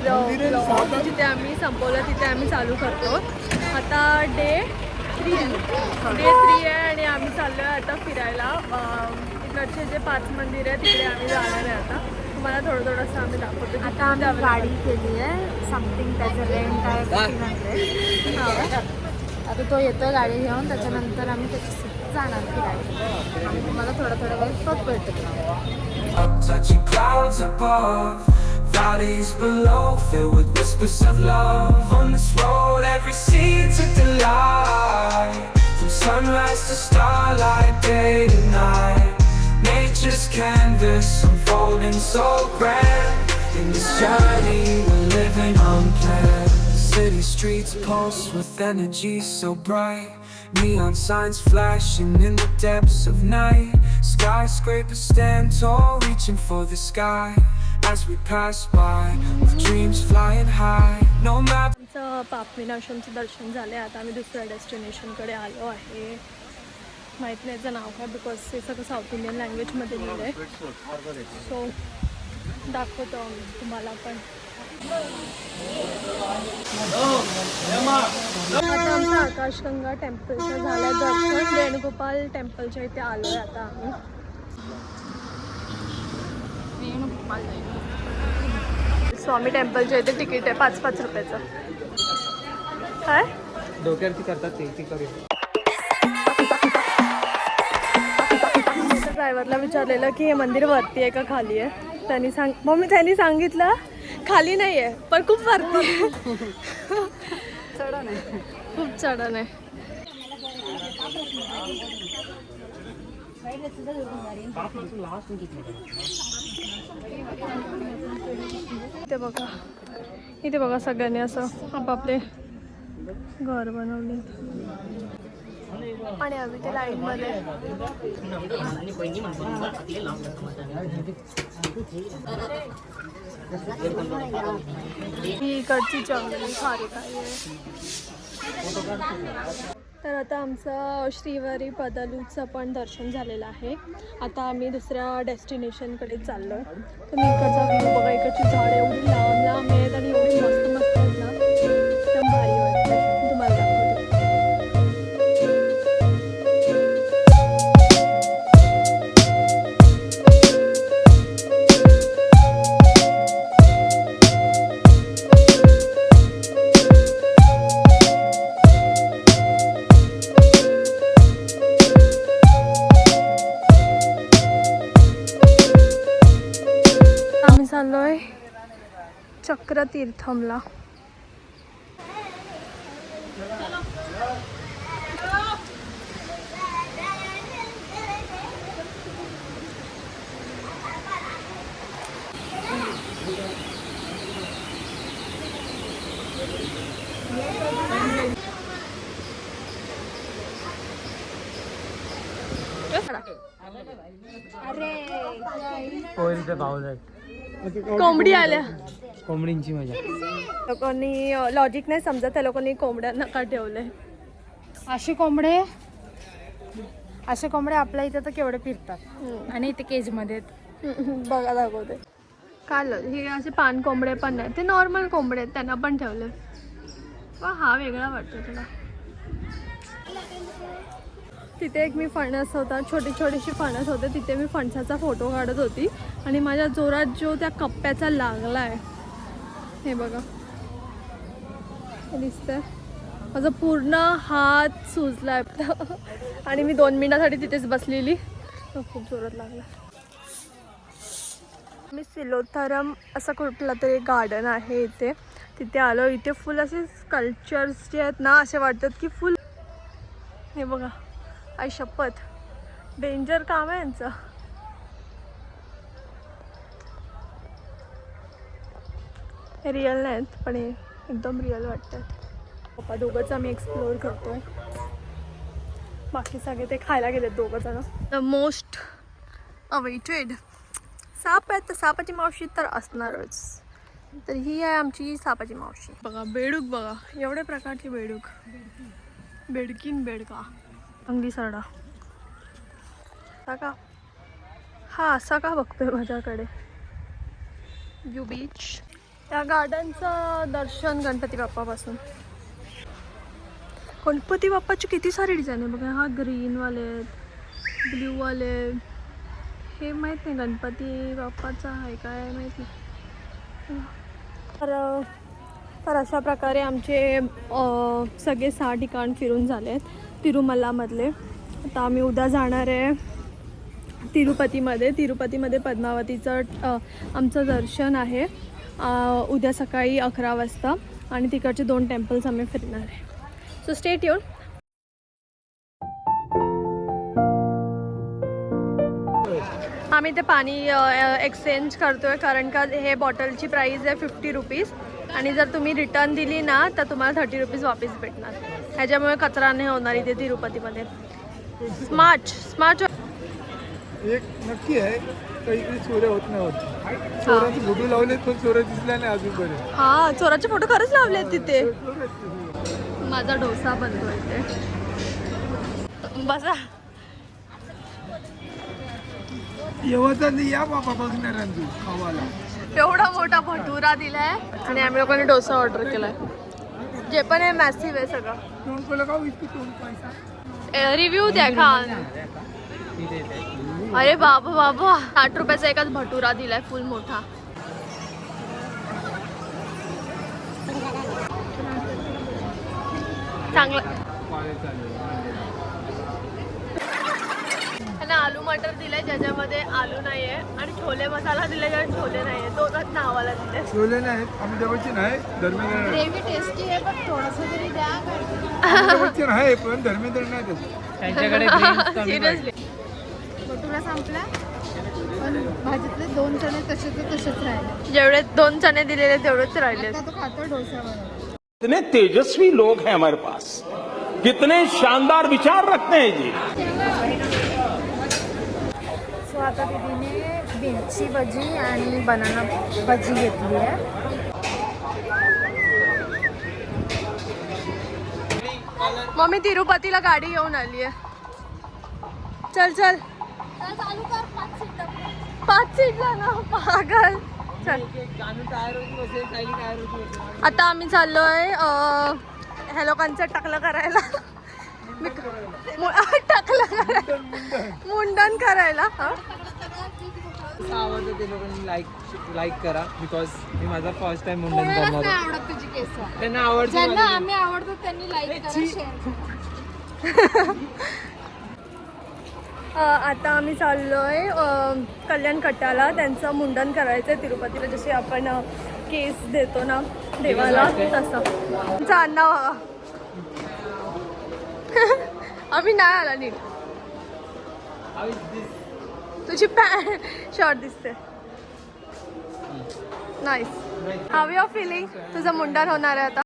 Blog जिथे आम्ही संपवलं तिथे आम्ही चालू करतो. आता डे 3 आहे आणि आम्ही चाललो आहे आता फिरायला. इकडचे जे 5 मंदिर आहे तिकडे आम्ही जाणार आहे. आता तुम्हाला थोडंसं आम्ही दाखवतो. आता आम्ही गाडी केली आहे समथिंग, त्याचं रेंट आहे 1500. हां, आता तो येतो गाडी घेऊन, त्याच्यानंतर आम्ही त्याची जाणार फिरायला. आम्ही तुम्हाला थोडं वेळ बघ भेटतो. Touching clouds above, valleys below, filled with whispers of love. On this road, every seed's a delight. From sunrise to starlight, day to night, nature's canvas unfolding so grand. In this journey, we're living unplanned. City streets pulse with energy so bright. Neon signs flashing in the depths of night. Skyscrapers stand tall, reaching for the sky. As we pass by, with dreams flying high. No map. आमचं पापविनाशनचं दर्शन झालं आहे. आता आम्ही दुसऱ्या डेस्टिनेशनकडे आलो आहे. माहीत नाही याचं नाव काय, बिकॉज हे सगळं साऊथ इंडियन लँग्वेजमध्ये लिहिलं आहे. सो दाखवतो आम्ही तुम्हाला पण. आता आमचं आकाशगंगा टेम्पलचं झालं दर्शन. वेणुगोपाल टेम्पलच्या इथे आलो आहे आता आम्ही. स्वामी टेम्पलच्या इथे तिकीट आहे 5-5 रुपयाचं. काय डोक्यावरती करतात ते करूया. ड्रायव्हरला विचारलेलं की हे मंदिर वरती आहे का खाली आहे. त्यांनी सांगितलं खाली नाही आहे पण खूप वरती आहे. चढण आहे, खूप चढण आहे. इथे बघा सगळ्यांनी असं आपापले घर बनवले आणि आम्ही ते लाईनमध्ये. ही इकडची जंगली खारी काय आहे. तर आता आमचं श्रीवारी पदालूचं पण दर्शन झालेलं आहे. आता आम्ही दुसऱ्या डेस्टिनेशनकडे चाललो आहे. तुम्ही इकडचा व्ह्यू बघा. इकडची झाडं एवढी लांब आहेत आणि एवढी मस्त आहेत ना, एकदम भारी वाटतं. तुम्हाला दाखवते. चाललोय चक्रतीर्थमला. कोंबडी आल्या. कोंबडींची मजा. लोकांनी लॉजिक नाही समजत, त्या लोकांनी कोंबड्या नका ठेवले. असे कोंबडे आपल्या इथे तर केवढे फिरतात आणि इथे केजमध्ये बघा दाखवते. काल हे असे पान कोंबडे पण नाही, ते नॉर्मल कोंबडे आहेत, त्यांना पण ठेवले. हा वेगळा वाटतो तुला. तिथे एक मी फणस होता, छोटीशी फणस होते. तिथे मी फणसाचा फोटो काढत होती आणि माझ्या जोरात जो त्या कप्प्याचा लागला आहे, हे बघा, हे दिसतंय. माझा पूर्ण हात सुजला आहे आणि मी 2 मिनिटासाठी तिथेच बसलेली. खूप जोरात लागला. मी सिलोथरम असं कुठलं तरी गार्डन आहे इथे, तिथे आलो. इथे फुल असे स्कल्पचर्स जे आहेत ना, असे वाटतात की फुल. हे बघा, आई शपथ, डेंजर काम आहे यांचं. हे रिअल नाहीत पण हे एकदम रिअल वाटतात. पप्पा दोघंच आम्ही एक्सप्लोअर करतोय, बाकी सगळे ते खायला गेलेत दोघंजण. द मोस्ट अवेटेड साप आहे, तर सापाची मावशी तर असणारच. तर ही आहे आमची सापाची मावशी. बघा बेडूक, बघा एवढ्या प्रकारची बेडूक. बेडकीन बेडका, अंगली सरडा. का हा असा का बघतोय माझ्याकडे. You beach. या गार्डनचं दर्शन गणपती बाप्पापासून. गणपती बाप्पाची किती सारी डिझाईन आहे बघा. हा ग्रीनवाले आहेत, ब्ल्यूवाले. हे माहीत नाही गणपती बाप्पाचा आहे काय माहीत नाही. तर अशा प्रकारे आमचे सगळे 6 ठिकाण फिरून झाले आहेत तिरुमलामधले. आता आम्ही उद्या जाणार आहे तिरुपतीमध्ये पद्मावतीचं आमचं दर्शन आहे उद्या सकाळी 11 वाजता. आणि तिकडचे 2 टेम्पल्स आम्ही फिरणार आहे. So stay tune. आम्ही ते पाणी एक्सचेंज करतोय कारण का हे बॉटलची प्राईस आहे 50 रुपीज. आणि जर तुम्ही रिटर्न दिली ना तर तुम्हाला 30 रुपीज वापस भेटणार. ह्याच्यामुळे कचरा नाही होणार इथे तिरुपतीमध्ये. स्मार्ट एक नक्की आहे काही चोऱ्या होत नाही होत. चोराचे फोटो लावलेत पण चोऱ्या दिसल्या नाही अजूनपर्यंत. हा, चोराचे फोटो खरंच लावले आहेत तिथे. माझा डोसा बनतोय इथे. बसा. येवाचा या बाबा बघणार तू खावाला. एवढा मोठा भटुरा दिलाय आणि आम्ही लोकांनी डोसा ऑर्डर केलाय. जे पण आहे मॅसिव्ह आहे सगळं. तोंड पहिलं का विकतो तोंड पैसा. रिव्ह्यू द्या खान. अरे बाबा 60 रुपयाचा एकच भटुरा दिलाय फुल मोठा. चांगला. त्यांना आलू मटर दिलाय ज्याच्यामध्ये आलू नाहीये आणि छोले मसाला दिलाय ज्याच्यात छोले नाहीये. दोनच नावाला दिले. छोले नाहीत आम्ही बच्चन आहे धर्मेंद्र. ग्रेव्ही टेस्टी आहे पण थोडंसं तरी द्या. बच्चन आहे पण धर्मेंद्र नाही तसं. त्यांच्याकडे सिरियसली भटुरा संपला पण भाजीतले 2 चणे तसेच राहिले. जेवढे 2 चणे दिलेले तेवढेच राहिले. आता तो खातो डोसा बनवतो. कितने तेजस्वी लोग हैं हमारे पास, कितने शानदार विचार रखते हैं जी. सो आता दीदीने मिरची भजी आणि बनाना भजी घेतली आहे. मम्मी तिरुपतीला गाडी घेऊन आली आहे. चल 5 सीटला ना पागल. चल आता आम्ही चाललोय ह्या लोकांचं टाकलं करायला. मुंडन करायला. आवडतं ते लोकांनी लाईक करा बिकॉज मी माझा फर्स्ट टाइम मुंडन करणार नाही आहे. आवडत तुझी केस. त्यांना आवडते ज्यांना माझी. आम्ही आवडतो त्यांनी लाईक करा, शेअर. आता आम्ही चाललोय कल्याण कट्टाला. त्यांचं मुंडन करायचं आहे तिरुपतीला. जसे आपण केस देतो ना देवाला तसं. तुमचं अण्णा आम्ही नाही आला नीट. तुझी पॅन्ट शॉर्ट दिसते. नाईस. How you feeling? तुझं मुंडन होणार आहे आता.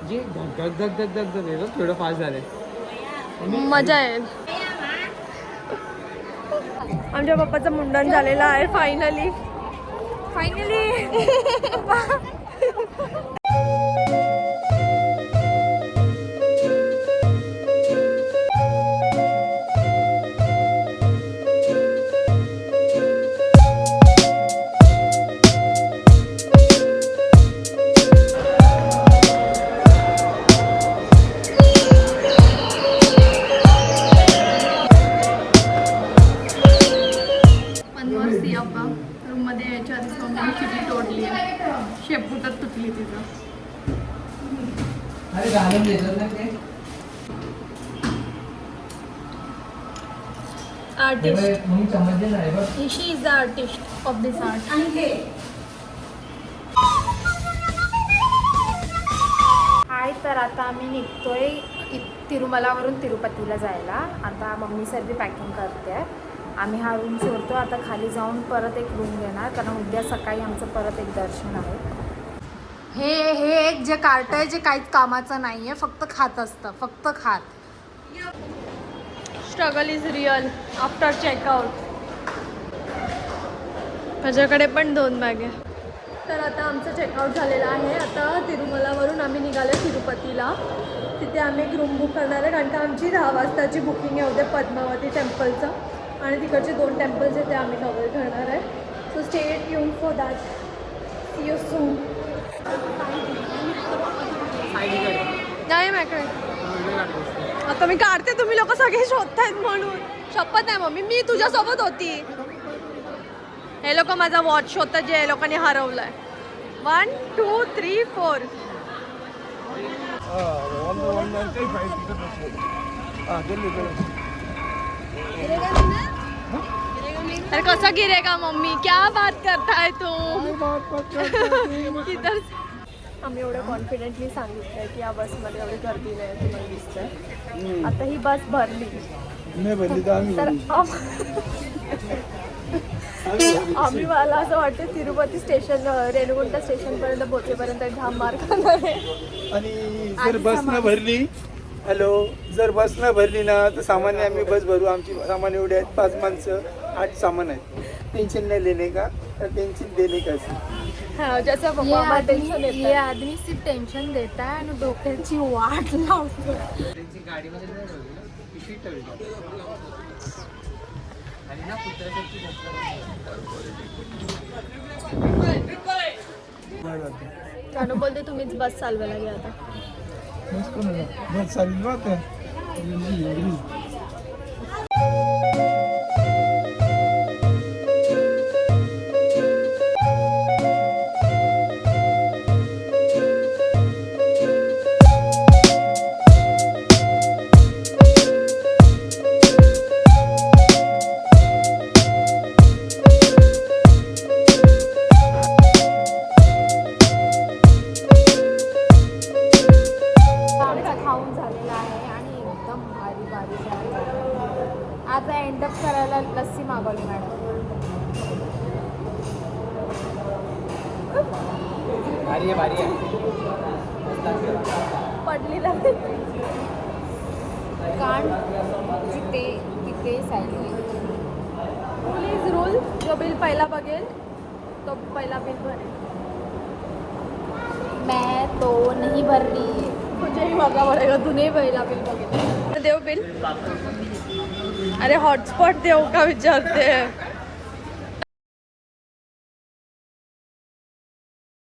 जे धग आहे थोडं फास्ट झाले. मजा येईल. आमच्या पप्पाचं मुंडन झालेलं आहे फायनली. रूम मध्ये यायच्या आधीच मम्मीने खिडकी तोडली आहे. शेपूटच तुटली तिचं. Artist. She is the artist of this art. Hi, तर आता आम्ही निघतोय तिरुमलावरून तिरुपतीला जायला. आता मम्मी सर्व पॅकिंग करते. आम्ही हा रूम सोडतो. आता खाली जाऊन परत एक रूम घेणार कारण उद्या सकाळी आमचं परत एक दर्शन आहे. हे एक जे कार्ट आहे जे काहीच कामाचं नाही आहे. फक्त खात असतं, फक्त खात. Struggle is real after checkout. माझ्याकडे पण 2 बॅग आहे. तर आता आमचं चेकआउट झालेलं आहे. आता तिरुमलावरून आम्ही निघालो तिरुपतीला. तिथे आम्ही एक रूम बुक करणार आहे कारण का आमची 10 वाजताची बुकिंग आहे उद्या पद्मावती टेम्पलचं. आणि तिकडचे 2 टेम्पल्स आहेत ते आम्ही कवर करणार आहे. So stay tuned for that. See you soon. नाही माझ्याकडे आता मी काढते, तुम्ही लोक सगळे शोधतायत म्हणून. शपथ नाही मम्मी, मी तुझ्यासोबत होती. हे लोक माझा वॉच शोधतात जे लोकांनी हरवलाय. 1 2 3 4. अरे कसा गिरेगा मम्मी, क्या बात करताय तू. किधर आम्ही एवढं कॉन्फिडेंटली सांगितलंय की या बसमध्ये एवढी गर्दी नाही तुम्हाला दिसतंय. आता ही बस भरली नाही भरली तर आम्ही तर आम्ही मला असं वाटतं तिरुपती स्टेशन रेणुगुंटा स्टेशनपर्यंत पोहोचेपर्यंत घाम मार खाणार आहे. आणि जर बस न भरली जर बस न भरली ना तर सामान्य आम्ही बस भरू. आमची सामान एवढे आहेत, 5 माणसं 8 सामान आहेत. टेंशन नाही लेने का तर टेंशन देने का. हाँ, जैसा पप्पा मला टेन्शन ये येतं. आदमी सिर्फ टेन्शन देता है आणि डोक्याची वाट लावतो. त्यांची गाडीमध्ये नाही ठेवली ना, पिशवीत ठेवली. आणि ना कुत्र्यासारखी कानू बोलते तुम्हीच बस चालवायला घ्या आता. बस चालली ना आता. आमचा खाऊन झालेला आहे आणि एकदम भारी भारी आहे. आता एंडअप करायला लस्सी मागवली मॅडम. भारी आहे पडलेला कान जिथे तिथे सायली. प्लीज रूल, जो बिल पहिला बघेल तो पहिला बिल भरेल. मैं तो नहीं भर रही. तुझे ही बघा पडेगा, तूने पहिला बिल बघेल. देव बिल. अरे हॉटस्पॉट देव का विचारते.